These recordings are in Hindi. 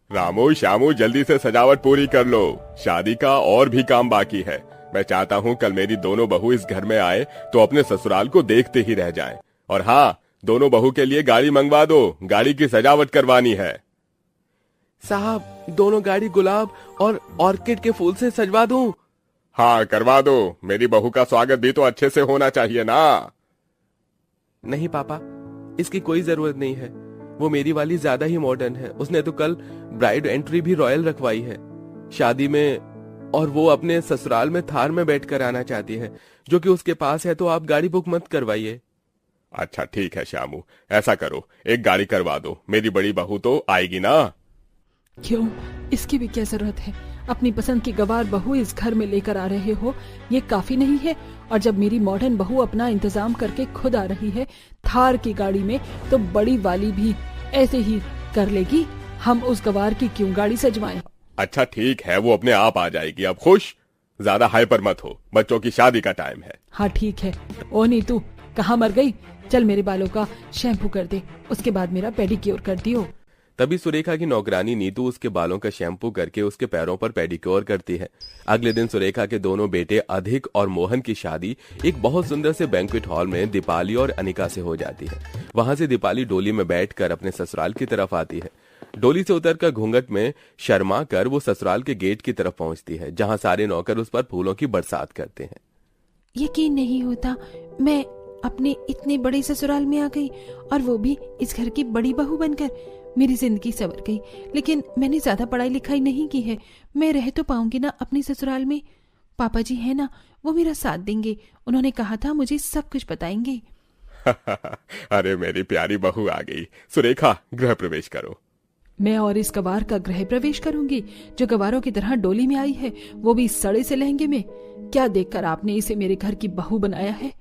रामू श्यामू जल्दी से सजावट पूरी कर लो, शादी का और भी काम बाकी है। मैं चाहता हूँ कल मेरी दोनों बहू इस घर में आए तो अपने ससुराल को देखते ही रह जाएं। और हाँ, दोनों बहू के लिए गाड़ी मंगवा दो, गाड़ी की सजावट करवानी है। साहब, दोनों गाड़ी गुलाब और ऑर्किड के फूल से सजवा दूं? हाँ करवा दो, मेरी बहू का स्वागत भी तो अच्छे से होना चाहिए ना। नहीं पापा, इसकी कोई जरूरत नहीं है। वो मेरी वाली ज्यादा ही मॉडर्न है। उसने तो कल ब्राइड एंट्री भी रॉयल रखवाई है शादी में, और वो अपने ससुराल में थार में बैठकर आना चाहती है, जो कि उसके पास है। तो आप गाड़ी बुक मत करवाइए। अच्छा ठीक है श्यामू, ऐसा करो, एक गाड़ी करवा दो, मेरी बड़ी बहू तो आएगी ना। क्यों, इसकी भी क्या जरूरत है? अपनी पसंद की गवार बहू इस घर में लेकर आ रहे हो, ये काफी नहीं है? और जब मेरी मॉडर्न बहू अपना इंतजाम करके खुद आ रही है थार की गाड़ी में, तो बड़ी वाली भी ऐसे ही कर लेगी। हम उस गवार की क्यों गाड़ी सजवाएं? अच्छा ठीक है, वो अपने आप आ जाएगी। अब खुश, ज्यादा हाइपर मत हो, बच्चों की शादी का टाइम है। हाँ ठीक है। ओ नीतू, कहाँ मर गई? चल मेरे बालों का शैम्पू कर दे, उसके बाद मेरा पेडिक्योर कर दियो। तभी सुरेखा की नौकरानी नीतू उसके बालों का शैम्पू करके उसके पैरों पर पेडिक्योर करती है। अगले दिन सुरेखा के दोनों बेटे अधिक और मोहन की शादी एक बहुत सुंदर से बैंक्वेट हॉल में दीपाली और अनिका से हो जाती है। वहां से दीपाली डोली में बैठकर अपने ससुराल की तरफ आती है। डोली से उतरकर घूंघट में शर्मा कर वो ससुराल के गेट की तरफ पहुंचती है, जहां सारे नौकर उस पर फूलों की बरसात करते हैं। यकीन नहीं होता, मैं अपने इतने बड़े ससुराल में आ गई, और वो भी इस घर की बड़ी बहू बनकर। मेरी जिंदगी संवर गई। लेकिन मैंने ज्यादा पढ़ाई लिखाई नहीं की है, मैं रह तो पाऊंगी ना अपने ससुराल में? पापा जी है ना, वो मेरा साथ देंगे। उन्होंने कहा था मुझे सब कुछ बताएंगे। अरे मेरी प्यारी बहू आ गई। सुरेखा, गृह प्रवेश करो। मैं और इस गवार का गृह प्रवेश करूंगी, जो गवारों की तरह डोली में आई है, वो भी सड़े से लहंगे में। क्या देखकर आपने इसे मेरे घर की बहू बनाया है?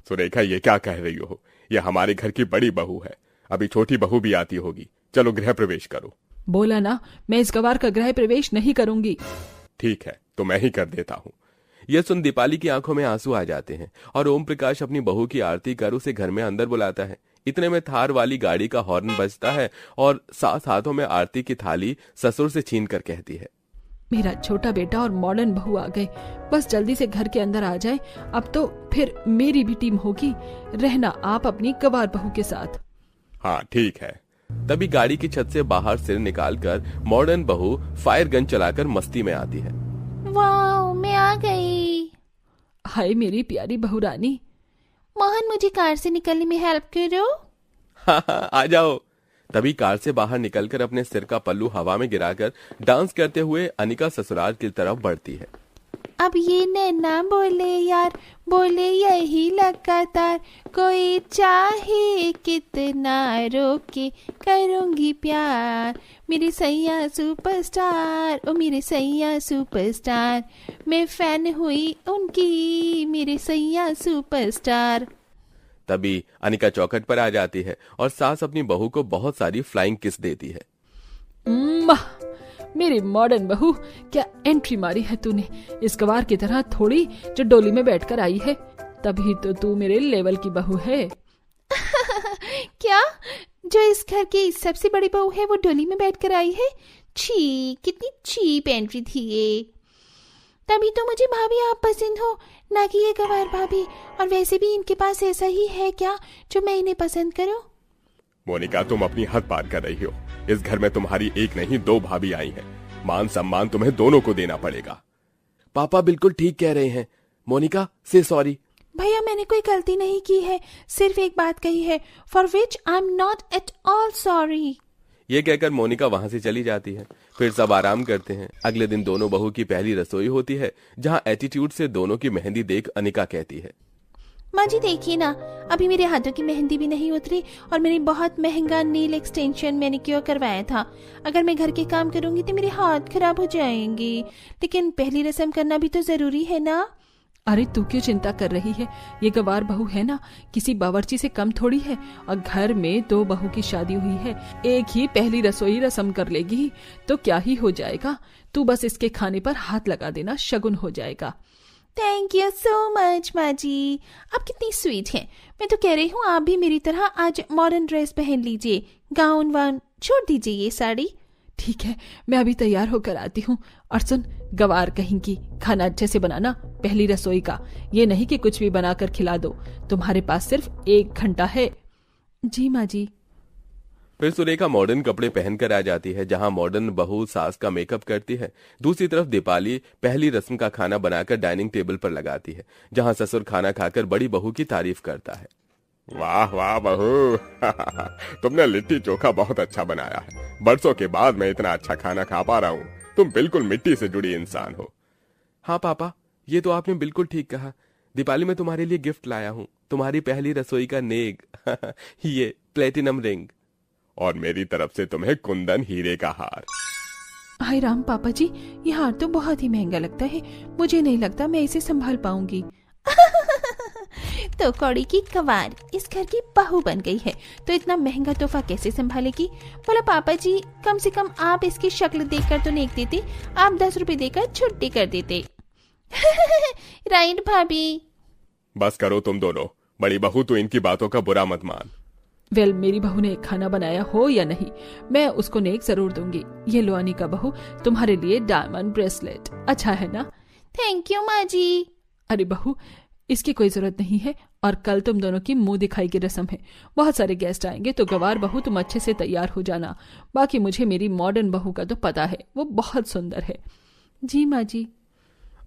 सुरेखा, ये क्या कह रही हो? ये हमारे घर की बड़ी बहू है, अभी छोटी बहू भी आती होगी। चलो गृह प्रवेश करो। बोला ना, मैं इस गवार का गृह प्रवेश नहीं करूंगी। ठीक है, तो मैं ही कर देता हूँ। यह सुन दीपाली की आंखों में आंसू आ जाते हैं और ओम प्रकाश अपनी बहू की आरती कर उसे घर में अंदर बुलाता है। इतने में थार वाली गाड़ी का हॉर्न बजता है और साथ हाथों में आरती की थाली ससुर से छीन कर कहती है, मेरा छोटा बेटा और मॉडर्न बहू आ गए, बस जल्दी से घर के अंदर आ जाए। अब तो फिर मेरी भी टीम होगी, रहना आप अपनी गवार बहू के साथ। हाँ ठीक है। तभी गाड़ी की छत से बाहर सिर निकालकर मॉडर्न बहू फायर गन चलाकर मस्ती में आती है। वाह, मैं आ गई। हाय मेरी प्यारी बहू रानी। मोहन, मुझे कार से निकलने में हेल्प करो। हाँ, आ जाओ। तभी कार से बाहर निकलकर अपने सिर का पल्लू हवा में गिराकर डांस करते हुए अनिका ससुराल की तरफ बढ़ती है। अब ये नैना बोले यार, बोले यही लगातार, कोई चाहे कितना रोके करूंगी प्यार। मेरे सैया सुपरस्टार, ओ मेरे सैया सुपरस्टार, मैं फैन हुई उनकी, मेरे सैया सुपरस्टार। तभी अनिका चौखट पर आ जाती है और सास अपनी बहू को बहुत सारी फ्लाइंग किस देती है। मेरी मॉडर्न बहू, क्या एंट्री मारी है तूने, इस गवार की तरह थोड़ी जो डोली में बैठकर आई है। तभी तो तू मेरे लेवल की बहू है। क्या, जो इस घर की सबसे बड़ी बहू है वो डोली में बैठकर आई है? छी, कितनी चीप एंट्री थी ये। तभी तो मुझे भाभी आप पसंद हो, ना कि ये गवार भाभी। और वैसे भी इनके पास ऐसा ही है क्या जो मैं इन्हें पसंद करूं? मोनिका, तुम अपनी हद पार कर रही हो। इस घर में तुम्हारी एक नहीं दो भाभी आई हैं। मान सम्मान तुम्हें दोनों को देना पड़ेगा। पापा बिल्कुल ठीक कह रहे हैं। मोनिका, से सॉरी। भैया, मैंने कोई गलती नहीं की है, सिर्फ एक बात कही है, for which I am not at all sorry. ये कहकर मोनिका वहां से चली जाती है। फिर सब आराम करते हैं। अगले दिन दोनों बहू की पहली रसोई होती है, जहां एटीट्यूड से दोनों की मेहंदी देख अनिका कहती है, माँ जी देखिए ना, अभी मेरे हाथों की मेहंदी भी नहीं उतरी और मैंने बहुत महंगा नील एक्सटेंशन मैनिक्योर करवाया था। अगर मैं घर के काम करूंगी तो मेरे हाथ खराब हो जाएंगे, लेकिन पहली रस्म करना भी तो जरूरी है ना। अरे तू क्यों चिंता कर रही है, ये गवार बहू है ना, किसी बावर्ची से कम थोड़ी है। और घर में 2 बहू की शादी हुई है, एक ही पहली रसोई रस्म कर लेगी तो क्या ही हो जाएगा। तू बस इसके खाने पर हाथ लगा देना, शगुन हो जाएगा। थैंक यू सो मच माँ जी, आप कितनी स्वीट हैं। मैं तो कह रही हूँ आप भी मेरी तरह आज मॉडर्न ड्रेस पहन लीजिए, गाउन वाउन छोड़ दीजिए ये साड़ी। ठीक है, मैं अभी तैयार होकर आती हूँ। और सुन, गवार कहीं की, खाना अच्छे से बनाना, पहली रसोई का। ये नहीं कि कुछ भी बनाकर खिला दो। तुम्हारे पास सिर्फ 1 घंटा है। जी माँ जी। फिर सुरेखा मॉडर्न कपड़े पहनकर आ जाती है, जहां मॉडर्न बहू सास का मेकअप करती है। दूसरी तरफ दीपाली पहली रस्म का खाना बनाकर डाइनिंग टेबल पर लगाती है, जहां ससुर खाना खाकर बड़ी बहू की तारीफ करता है। वाह वाह बहू तुमने लिट्टी चोखा बहुत अच्छा बनाया है। बरसों के बाद मैं इतना अच्छा खाना खा पा रहा हूँ। तुम बिल्कुल मिट्टी से जुड़ी इंसान हो। हाँ पापा, ये तो आपने बिल्कुल ठीक कहा। दीपाली मैं तुम्हारे लिए गिफ्ट लाया हूँ, तुम्हारी पहली रसोई का नेग ये प्लेटिनम रिंग। और मेरी तरफ से तुम्हें कुंदन हीरे का हार। हाय राम पापा जी, ये हार तो बहुत ही महंगा लगता है। मुझे नहीं लगता मैं इसे संभाल पाऊंगी। तो कौड़ी की गवार इस घर की बहू बन गई है तो इतना महंगा तोहफा कैसे संभालेगी? बोला पापा जी, कम से कम आप इसकी शक्ल देखकर तो नेक देते, आप 10 रुपए देकर छुट्टी कर देते। राइट भाभी। बस करो तुम दोनों। बड़ी बहू तो इनकी बातों का बुरा मत मान। वेल, मेरी बहू ने खाना बनाया हो या नहीं, मैं उसको नेक जरूर दूंगी। ये लो अनिका बहू, तुम्हारे लिए डायमंड ब्रेसलेट। अच्छा है ना? थैंक यू माँ जी। अरे बहू, इसकी कोई जरूरत नहीं है। और कल तुम दोनों की मुंह दिखाई की रस्म है। बहुत सारे गेस्ट आएंगे, तो गवार बहू तुम अच्छे से तैयार हो जाना। बाकी मुझे मेरी मॉडर्न बहू का तो पता है, वो बहुत सुंदर है। जी माँ जी।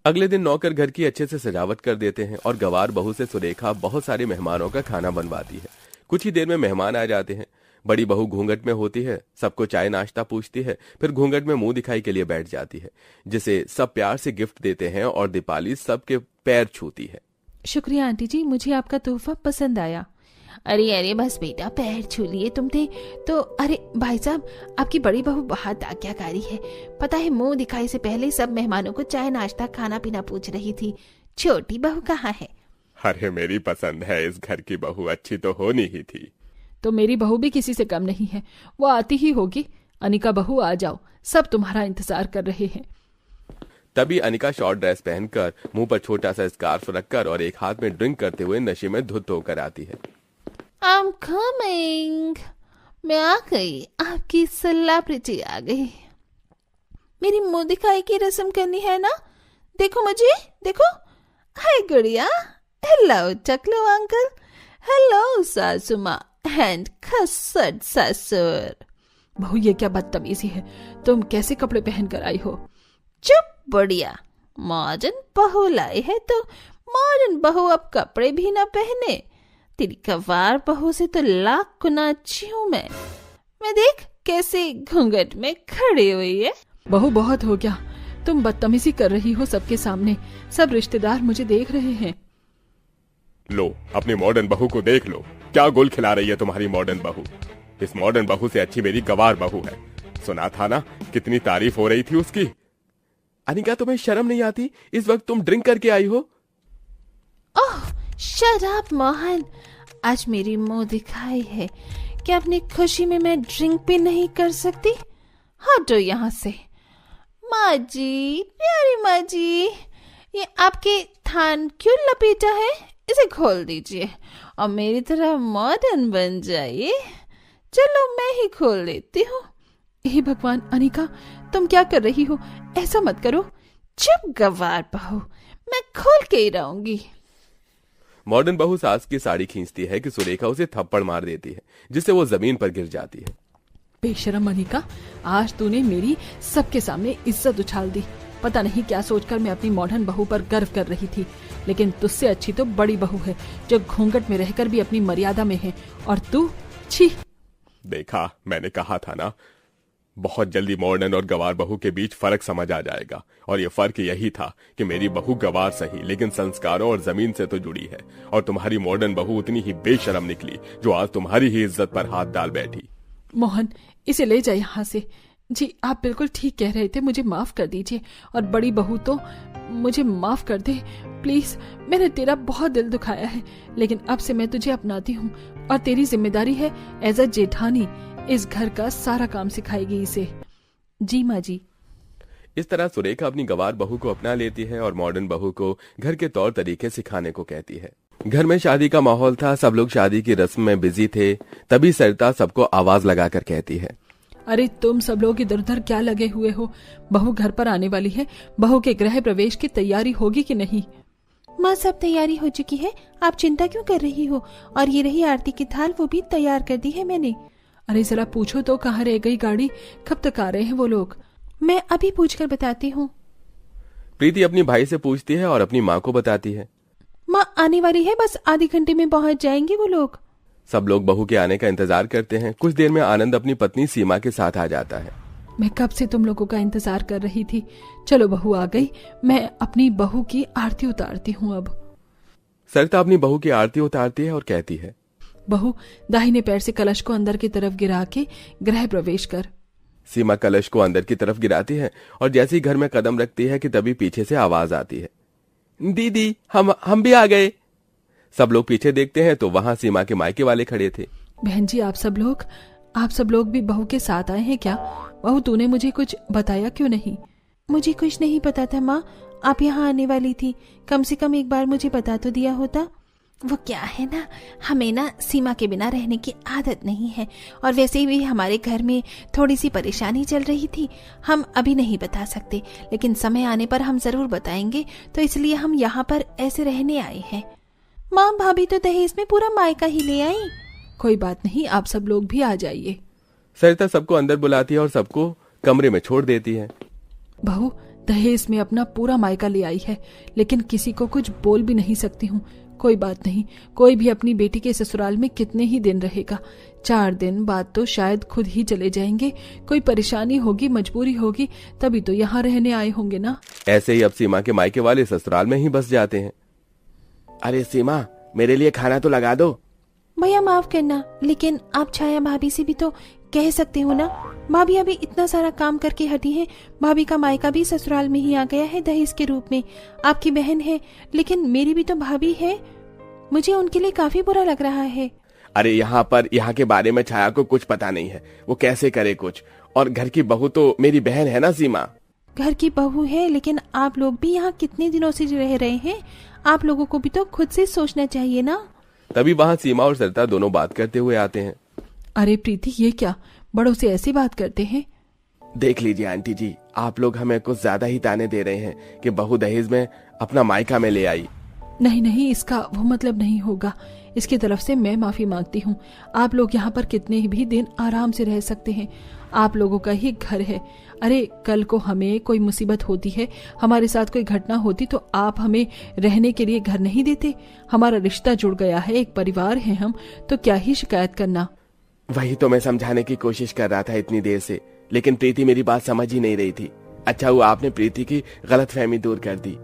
अगले दिन नौकर घर की अच्छे से सजावट कर देते हैं और गवार बहू से सुरेखा बहुत सारे मेहमानों का खाना बनवाती है। कुछ ही देर में मेहमान आ जाते हैं। बड़ी बहू घूंघट में होती है, सबको चाय नाश्ता पूछती है, फिर घूंघट में मुंह दिखाई के लिए बैठ जाती है, जिसे सब प्यार से गिफ्ट देते हैं और दीपाली सबके पैर छूती है। शुक्रिया आंटी जी, मुझे आपका तोहफा पसंद आया। अरे अरे बस बेटा, पैर छू लिए तुमने तो। अरे भाई साहब, आपकी बड़ी बहू बहुत आज्ञाकारी है। पता है, मुंह दिखाई से पहले सब मेहमानों को चाय नाश्ता खाना पीना पूछ रही थी। छोटी बहू कहाँ है? अरे मेरी पसंद है, इस घर की बहू अच्छी तो होनी ही थी। तो मेरी बहू भी किसी से कम नहीं है, वो आती ही होगी। अनिका बहू आ जाओ, सब तुम्हारा इंतजार कर रहे हैं। तभी अनिका शॉर्ट ड्रेस पहनकर, मुंह पर छोटा सा स्कार्फ रखकर और एक हाथ में ड्रिंक करते हुए नशे में धुत होकर आती है। I'm coming। मैं आ गई, आपकी सेलिब्रिटी आ गई। मेरी मुंह दिखाई की रस्म करनी है ना? देखो मुझे, देखो। हाय गुड़िया, हेलो टकलो अंकल, हेलो सासू माँ एंड खसट ससुर। बहू, ये क्या बदतमीजी है? तुम कैसे कपड़े पहन कर आई हो? चुप बढ़िया, मॉडर्न बहू लाई है तो मॉडर्न बहू अब कपड़े भी ना पहने। तेरी गवार बहू से तो लाख गुना अच्छी हूँ मैं। देख कैसे घूंघट में खड़ी हुई है। बहू, बहुत हो गया, तुम बदतमीजी कर रही हो सबके सामने। सब रिश्तेदार मुझे देख रहे हैं। लो, अपनी मॉडर्न बहू को देख लो, क्या गुल खिला रही है तुम्हारी मॉडर्न बहू। इस मॉडर्न बहू से अच्छी मेरी गवार बहू है। सुना था ना कितनी तारीफ हो रही थी उसकी। अनिका, तुम्हें शर्म नहीं आती? इस वक्त तुम ड्रिंक करके आई हो। ओह शट अप मोहन, आज मेरी मुंह दिखाई है। क्या अपनी खुशी में मैं ड्रिंक भी नहीं कर सकती? हटो यहाँ से। माँ जी, प्यारी माँ जी, ये आपके थान क्यों लपेटा है? इसे खोल दीजिए और मेरी तरह मॉडर्न बन जाइए। चलो मैं ही खोल देती हूँ। हे भगवान, अनिका तुम क्या कर रही हो? ऐसा मत करो। चुप गवार बहू, मैं खोल के ही रहूंगी। मॉडर्न बहू सास की साड़ी खींचती है कि सुरेखा उसे थप्पड़ मार देती है, जिससे वो जमीन पर गिर जाती है। बेशरम अनिका, आज तूने मेरी सबके सामने इज्जत उछाल दी। पता नहीं क्या सोचकर मैं अपनी मॉडर्न बहू पर गर्व कर रही थी, लेकिन तुझसे अच्छी तो बड़ी बहू है, जो घूंघट में रहकर भी अपनी मर्यादा में है। और तू, छी। देखा, मैंने कहा था ना, बहुत जल्दी मॉडर्न और गवार बहू के बीच फर्क समझ आ जाएगा। और ये फर्क यही था कि मेरी बहू गवार सही, लेकिन संस्कारों और जमीन से तो जुड़ी है, और तुम्हारी मॉडर्न बहू उतनी ही बेशरम निकली, जो आज तुम्हारी ही इज्जत पर हाथ डाल बैठी। मोहन, इसे ले जाए यहाँ से। जी, आप बिल्कुल ठीक कह रहे थे, मुझे माफ कर दीजिए। और बड़ी बहू तो मुझे माफ कर दे प्लीज। मैंने तेरा बहुत दिल दुखाया है, लेकिन अब से मैं तुझे अपनाती हूँ और तेरी जिम्मेदारी है एज अ जेठानी, इस घर का सारा काम सिखाएगी इसे। जी माँ जी। इस तरह सुरेखा अपनी गवार बहू को अपना लेती है और मॉडर्न बहू को घर के तौर तरीके सिखाने को कहती है। घर में शादी का माहौल था, सब लोग शादी की रस्म में बिजी थे। तभी सरिता सबको आवाज लगाकर कहती है, अरे तुम सब लोग इधर उधर क्या लगे हुए हो? बहू घर पर आने वाली है, बहू के गृह प्रवेश की तैयारी होगी कि नहीं? माँ सब तैयारी हो चुकी है, आप चिंता क्यों कर रही हो? और ये रही आरती की थाल, वो भी तैयार कर दी है मैंने। अरे जरा पूछो तो कहाँ रह गई गाड़ी? कब तक आ रहे हैं वो लोग? मैं अभी पूछकर बताती हूँ। प्रीति अपनी भाई से पूछती है और अपनी माँ को बताती है। माँ आने वाली है, बस आधे घंटे में पहुंच जाएंगे वो लोग। सब लोग बहू के आने का इंतजार करते हैं। कुछ देर में आनंद अपनी पत्नी सीमा के साथ आ जाता है। मैं कब से तुम लोगों का इंतजार कर रही थी। चलो बहू आ गई, मैं अपनी बहू की आरती उतारती हूँ। अब सरिता अपनी बहू की आरती उतारती है और कहती है, बहू दाहिने पैर से कलश को अंदर की तरफ गिरा के गृह प्रवेश कर। सीमा कलश को अंदर की तरफ गिराती है और जैसे ही घर में कदम रखती है कि तभी पीछे से आवाज आती है, दीदी हम भी आ गए। सब लोग पीछे देखते हैं तो वहां सीमा के मायके वाले खड़े थे। बहन जी आप सब लोग भी बहू के साथ आए हैं क्या? बहू तूने मुझे कुछ बताया क्यों नहीं? मुझे कुछ नहीं पता था माँ, आप यहाँ आने वाली थी, कम से कम एक बार मुझे बता तो दिया होता। वो क्या है ना, हमें ना सीमा के बिना रहने की आदत नहीं है, और वैसे भी हमारे घर में थोड़ी सी परेशानी चल रही थी। हम अभी नहीं बता सकते, लेकिन समय आने पर हम जरूर बताएंगे, तो इसलिए हम यहाँ पर ऐसे रहने आए हैं। माँ भाभी तो दहेज में पूरा मायका ही ले आई। कोई बात नहीं, आप सब लोग भी आ जाइए। सरिता सबको अंदर बुलाती है और सबको कमरे में छोड़ देती है। बहू दहेज में अपना पूरा मायका ले आई है, लेकिन किसी को कुछ बोल भी नहीं सकती हूँ। कोई बात नहीं, कोई भी अपनी बेटी के ससुराल में कितने ही दिन रहेगा? 4 दिन बाद तो शायद खुद ही चले जाएंगे। कोई परेशानी होगी, मजबूरी होगी, तभी तो यहाँ रहने आए होंगे ना। ऐसे ही अब सीमा के मायके वाले ससुराल में ही बस जाते हैं। अरे सीमा, मेरे लिए खाना तो लगा दो। भैया माफ करना, लेकिन आप छाया भाभी से भी तो कह सकते हो ना। भाभी अभी इतना सारा काम करके हटी है। भाभी का मायका भी ससुराल में ही आ गया है दहेज के रूप में। आपकी बहन है, लेकिन मेरी भी तो भाभी है। मुझे उनके लिए काफी बुरा लग रहा है। अरे यहाँ के बारे में छाया को कुछ पता नहीं है, वो कैसे करे कुछ। और घर की बहू तो मेरी बहन है ना सीमा। घर की बहू है, लेकिन आप लोग भी यहाँ कितने दिनों से रह रहे हैं? आप लोगों को भी तो खुद से सोचना चाहिए ना। तभी वहाँ सीमा और सरिता दोनों बात करते हुए आते हैं। अरे प्रीति, ये क्या, बड़ों से ऐसी बात करते हैं? देख लीजिए आंटी जी, आप लोग हमें कुछ ज्यादा ही ताने दे रहे हैं कि बहू दहेज में अपना मायका में ले आई। नहीं, इसका वो मतलब नहीं होगा। इसकी तरफ से मैं माफी मांगती हूँ। आप लोग यहाँ पर कितने भी दिन आराम से रह सकते हैं। आप लोगों का ही घर है। अरे कल को हमें कोई मुसीबत होती है, हमारे साथ कोई घटना होती, तो आप हमें रहने के लिए घर नहीं देते? हमारा रिश्ता जुड़ गया है, एक परिवार है हम, तो क्या ही शिकायत करना। वही तो मैं समझाने की कोशिश कर रहा था इतनी देर से, लेकिन प्रीति मेरी बात समझ ही नहीं रही थी। अच्छा हुआ आपने प्रीति की गलतफहमी दूर कर दी।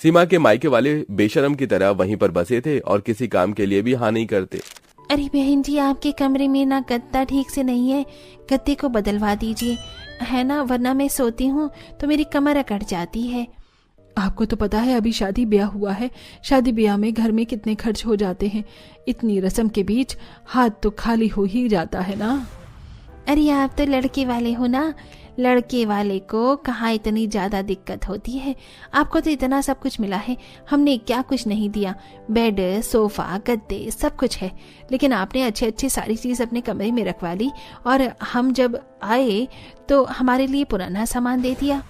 सीमा के मायके वाले बेशरम की तरह वहीं पर बसे थे और किसी काम के लिए भी हाँ नहीं करते। अरे बहन जी, आपके कमरे में ना गद्दा ठीक से नहीं है, गद्दे को बदलवा दीजिए, है ना, वरना मैं सोती हूँ तो मेरी कमर अकड़ जाती है। आपको तो पता है अभी शादी ब्याह हुआ है। शादी ब्याह में घर में कितने खर्च हो जाते हैं। इतनी रस्म के बीच हाथ तो खाली हो ही जाता है ना। अरे आप तो लड़के वाले हो ना, लड़के वाले को कहाँ इतनी ज्यादा दिक्कत होती है। आपको तो इतना सब कुछ मिला है, हमने क्या कुछ नहीं दिया। बेड, सोफा, गद्दे सब कुछ है, लेकिन आपने अच्छे सारी चीज अपने कमरे में रखवा ली, और हम जब आए तो हमारे लिए पुराना सामान दे दिया।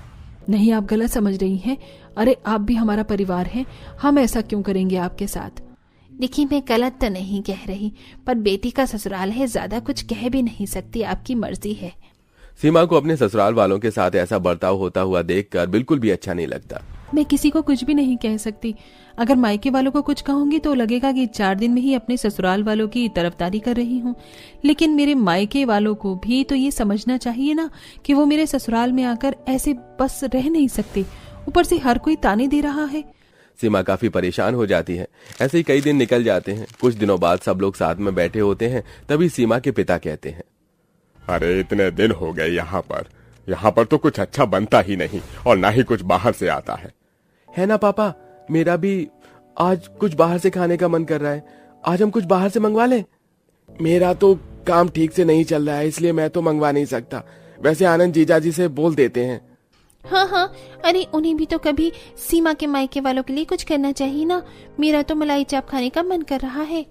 नहीं, आप गलत समझ रही हैं। अरे आप भी हमारा परिवार हैं, हम ऐसा क्यों करेंगे आपके साथ? देखिए, मैं गलत तो नहीं कह रही, पर बेटी का ससुराल है, ज्यादा कुछ कह भी नहीं सकती, आपकी मर्जी है। सीमा को अपने ससुराल वालों के साथ ऐसा बर्ताव होता हुआ देखकर बिल्कुल भी अच्छा नहीं लगता। मैं किसी को कुछ भी नहीं कह सकती। अगर मायके वालों को कुछ कहूंगी तो लगेगा कि 4 दिन में ही अपने ससुराल वालों की तरफदारी कर रही हूँ। लेकिन मेरे मायके वालों को भी तो ये समझना चाहिए ना कि वो मेरे ससुराल में आकर ऐसे बस रह नहीं सकते। ऊपर से हर कोई ताने दे रहा है। सीमा काफी परेशान हो जाती है। ऐसे ही कई दिन निकल जाते हैं। कुछ दिनों बाद सब लोग साथ में बैठे होते हैं, तभी सीमा के पिता कहते हैं, अरे इतने दिन हो गए यहाँ पर तो कुछ अच्छा बनता ही नहीं, और ना ही कुछ बाहर से आता है ना पापा? मेरा भी आज कुछ बाहर से खाने का मन कर रहा है। आज हम कुछ बाहर से मंगवा लें? मेरा तो काम ठीक से नहीं चल रहा है, इसलिए मैं तो मंगवा नहीं सकता। वैसे आनंद जीजा जी से बोल देते हैं। हाँ, अरे उन्हें भी तो कभी सीमा के मायके वालों के लिए कुछ करना चाहिए ना। मेरा तो मलाई चाप खाने का मन कर रहा है।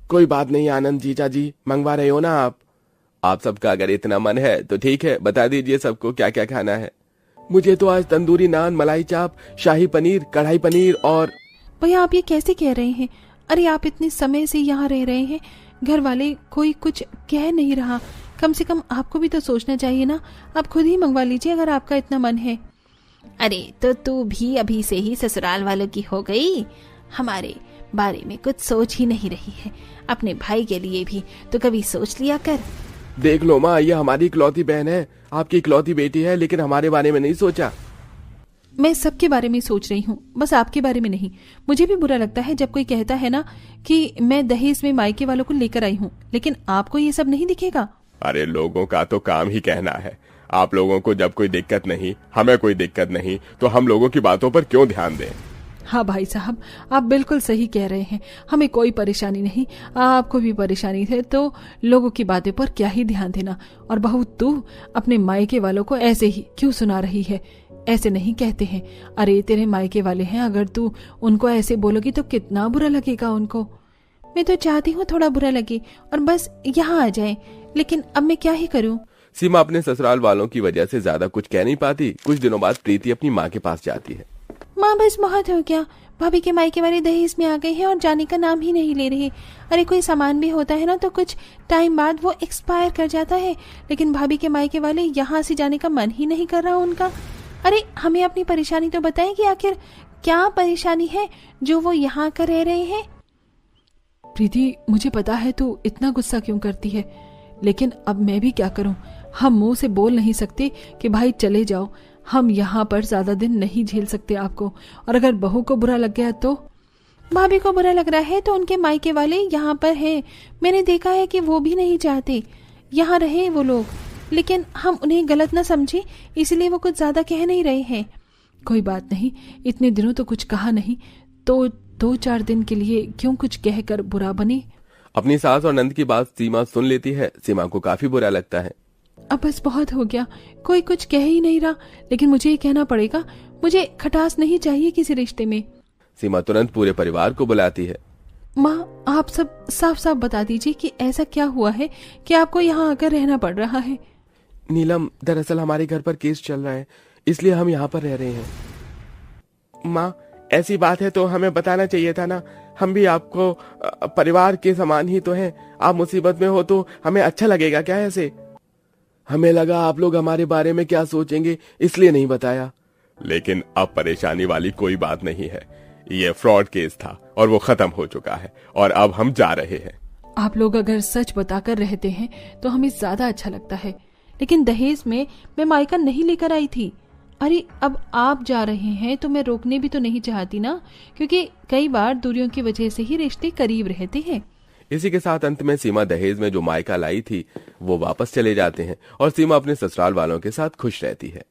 कोई बात नहीं आनंद जीजा जी, मंगवा रहे हो ना आप? आप सबका अगर इतना मन है तो ठीक है, बता दीजिए सबको क्या क्या खाना है। मुझे तो आज तंदूरी नान, मलाई चाप, शाही पनीर, कढ़ाई पनीर और। भैया आप ये कैसे कह रहे हैं? अरे आप इतने समय से यहाँ रह रहे हैं, घर वाले कोई कुछ कह नहीं रहा, कम से कम आपको भी तो सोचना चाहिए ना। आप खुद ही मंगवा लीजिए अगर आपका इतना मन है। अरे तो तू भी अभी से ही ससुराल वालों की हो गई, हमारे बारे में कुछ सोच ही नहीं रही है। अपने भाई के लिए भी तो कभी सोच लिया कर। देख लो माँ, ये हमारी इकलौती बहन है, आपकी इकलौती बेटी है, लेकिन हमारे बारे में नहीं सोचा। मैं सबके बारे में सोच रही हूँ, बस आपके बारे में नहीं। मुझे भी बुरा लगता है जब कोई कहता है ना कि मैं दहेज में मायके वालों को लेकर आई हूँ, लेकिन आपको ये सब नहीं दिखेगा। अरे लोगों का तो काम ही कहना है। आप लोगों को जब कोई दिक्कत नहीं, हमें कोई दिक्कत नहीं, तो हम लोगों की बातों पर क्यों ध्यान दें? हाँ भाई साहब, आप बिल्कुल सही कह रहे हैं, हमें कोई परेशानी नहीं, आपको भी परेशानी है तो लोगों की बातें पर क्या ही ध्यान देना। और बहू तू अपने मायके वालों को ऐसे ही क्यों सुना रही है? ऐसे नहीं कहते हैं। अरे तेरे मायके वाले हैं, अगर तू उनको ऐसे बोलोगी तो कितना बुरा लगेगा उनको। मैं तो चाहती हूँ थोड़ा बुरा लगे और बस यहाँ आ जाए, लेकिन अब मैं क्या ही करूँ। सीमा अपने ससुराल वालों की वजह से ज्यादा कुछ कह नहीं पाती। कुछ दिनों बाद प्रीति अपनी माँ के पास जाती है। माँ बस बहुत हो गया, भाभी के मायके वाले दहेज में आ गए हैं और जाने का नाम ही नहीं ले रहे। अरे कोई सामान भी होता है ना तो कुछ टाइम बाद वो एक्सपायर कर जाता है, लेकिन भाभी के मायके वाले यहाँ से जाने का मन ही नहीं कर रहा उनका। अरे हमें अपनी परेशानी तो बताएं कि आखिर क्या परेशानी है जो वो यहाँ कर रह रहे हैं। प्रीति मुझे पता है तू इतना गुस्सा क्यों करती है, लेकिन अब मैं भी क्या करूं। हम मुंह से बोल नहीं सकते कि भाई चले जाओ, हम यहाँ पर ज्यादा दिन नहीं झेल सकते आपको। और अगर बहू को बुरा लग गया तो? भाभी को बुरा लग रहा है तो उनके मायके वाले यहाँ पर हैं। मैंने देखा है कि वो भी नहीं चाहते यहाँ रहे वो लोग, लेकिन हम उन्हें गलत ना समझे इसलिए वो कुछ ज्यादा कह नहीं रहे हैं। कोई बात नहीं, इतने दिनों तो कुछ कहा नहीं, तो 2-4 दिन के लिए क्यों कुछ कहकर बुरा बने। अपनी सास और नंद की बात सीमा सुन लेती है। सीमा को काफी बुरा लगता है। अब बस बहुत हो गया, कोई कुछ कह ही नहीं रहा, लेकिन मुझे ये कहना पड़ेगा, मुझे खटास नहीं चाहिए किसी रिश्ते में। सीमा तुरंत पूरे परिवार को बुलाती है। माँ आप सब साफ साफ बता दीजिए कि ऐसा क्या हुआ है कि आपको यहाँ आकर रहना पड़ रहा है। नीलम, दरअसल हमारे घर पर केस चल रहा है, इसलिए हम यहाँ पर रह रहे हैं। माँ ऐसी बात है तो हमें बताना चाहिए था ना, हम भी आपको परिवार के समान ही तो हैं। आप मुसीबत में हो तो हमें अच्छा लगेगा क्या ऐसे? हमें लगा आप लोग हमारे बारे में क्या सोचेंगे, इसलिए नहीं बताया। लेकिन अब परेशानी वाली कोई बात नहीं है। ये फ्रॉड केस था और वो खत्म हो चुका है और अब हम जा रहे हैं। आप लोग अगर सच बताकर रहते हैं तो हमें ज्यादा अच्छा लगता है, लेकिन दहेज में मैं मायका नहीं लेकर आई थी। अरे अब आप जा रहे हैं तो मैं रोकने भी तो नहीं चाहती ना, क्योंकि कई बार दूरियों की वजह से ही रिश्ते करीब रहते हैं। इसी के साथ अंत में सीमा दहेज में जो मायका लाई थी वो वापस चले जाते हैं और सीमा अपने ससुराल वालों के साथ खुश रहती है।